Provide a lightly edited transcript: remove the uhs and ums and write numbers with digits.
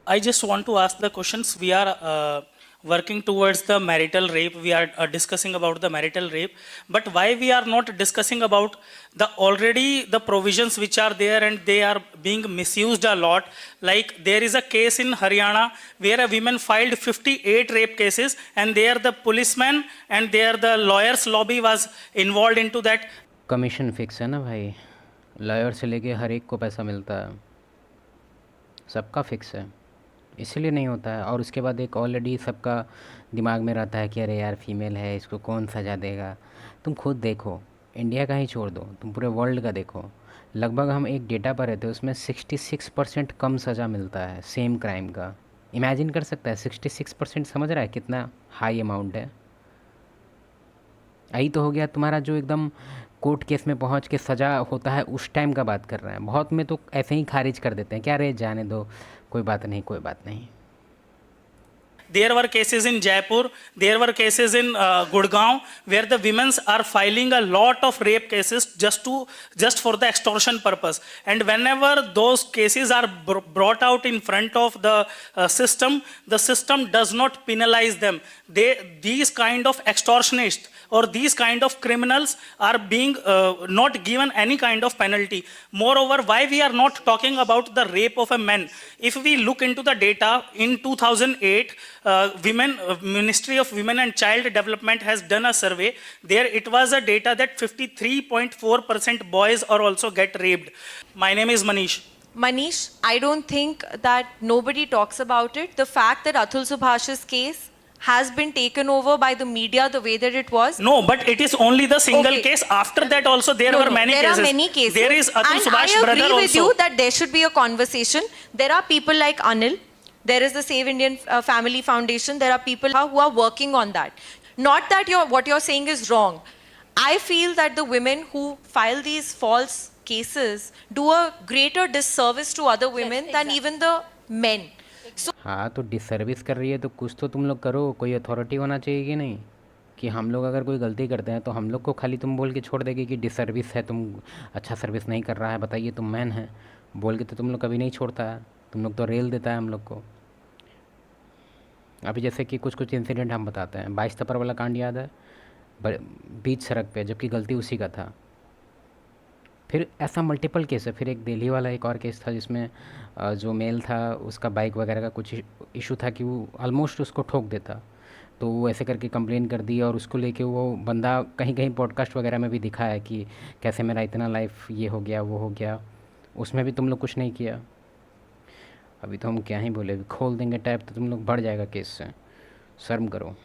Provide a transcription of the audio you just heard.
I just want to ask the questions. We are working towards the marital rape. We are discussing about the marital rape, but why we are not discussing about the already the provisions which are there and they are being misused a lot. Like there is a case in Haryana where a woman filed 58 rape cases, and there the policeman and there the lawyers lobby was involved into that. Commission fix है ना भाई, lawyer से लेके हर एक को पैसा मिलता है, सबका फिक्स है, इसीलिए नहीं होता है। और उसके बाद एक ऑलरेडी सबका दिमाग में रहता है कि अरे यार फीमेल है, इसको कौन सज़ा देगा। तुम खुद देखो, इंडिया का ही छोड़ दो, तुम पूरे वर्ल्ड का देखो। लगभग हम एक डेटा पर रहते हैं, उसमें 66% कम सज़ा मिलता है सेम क्राइम का। इमेजिन कर सकता है 66%, समझ रहा है कितना हाई अमाउंट है। यही तो हो गया तुम्हारा जो एकदम कोर्ट केस में पहुंच के सज़ा होता है उस टाइम का बात कर रहे हैं। बहुत में तो ऐसे ही खारिज कर देते हैं, क्या रे जाने दो, कोई बात नहीं कोई बात नहीं। There were cases in Jaipur, there were cases in Gurgaon, where the women are filing a lot of rape cases just for the extortion purpose. And whenever those cases are brought out in front of the system does not penalize them. These kind of extortionists or these kind of criminals are being not given any kind of penalty. Moreover, why we are not talking about the rape of a man? If we look into the data in 2008, Ministry of Women and Child Development has done a survey. There it was a data that 53.4% boys are also get raped. My name is Manish. Manish, I don't think that nobody talks about it. The fact that Atul Subhash's case has been taken over by the media the way that it was. No, but it is only the single case. After that also there were many cases. There are many cases. There is Atul and Subhash I brother agree with also. you that there should be a conversation. There are people like Anil. There is the Save Indian Family Foundation. There are people who are working on that. Not that what you're saying is wrong. I feel that the women who file these false cases do a greater disservice to other women than even the men. So, हाँ तो disservice कर रही है तो कुछ तो तुम लोग करो, कोई अथॉरिटी होना चाहिए कि नहीं, कि हम लोग अगर कोई गलती करते हैं तो हम लोग को खाली तुम बोल के छोड़ देगी कि डिसर्विस है, तुम अच्छा सर्विस नहीं कर रहा है, बताइए तुम मैन है, बोल के तो तुम लोग कभी नहीं छोड़ता है, तुम लोग तो रेल देता है हम लोग को। अभी जैसे कि कुछ इंसिडेंट हम बताते हैं, 22 तपर वाला कांड याद है, बीच सड़क पे, जबकि गलती उसी का था। फिर ऐसा मल्टीपल केस है। फिर एक दिल्ली वाला एक और केस था जिसमें जो मेल था उसका बाइक वगैरह का कुछ इशू था कि वो ऑलमोस्ट उसको ठोक देता, तो वो ऐसे करके कंप्लेन कर दी और उसको लेके वो बंदा कहीं कहीं पॉडकास्ट वगैरह में भी दिखा है कि कैसे मेरा इतना लाइफ ये हो गया वो हो गया। उसमें भी तुम लोग कुछ नहीं किया। अभी तो हम क्या ही बोले, खोल देंगे टैब तो तुम लोग बढ़ जाएगा केस से, शर्म करो।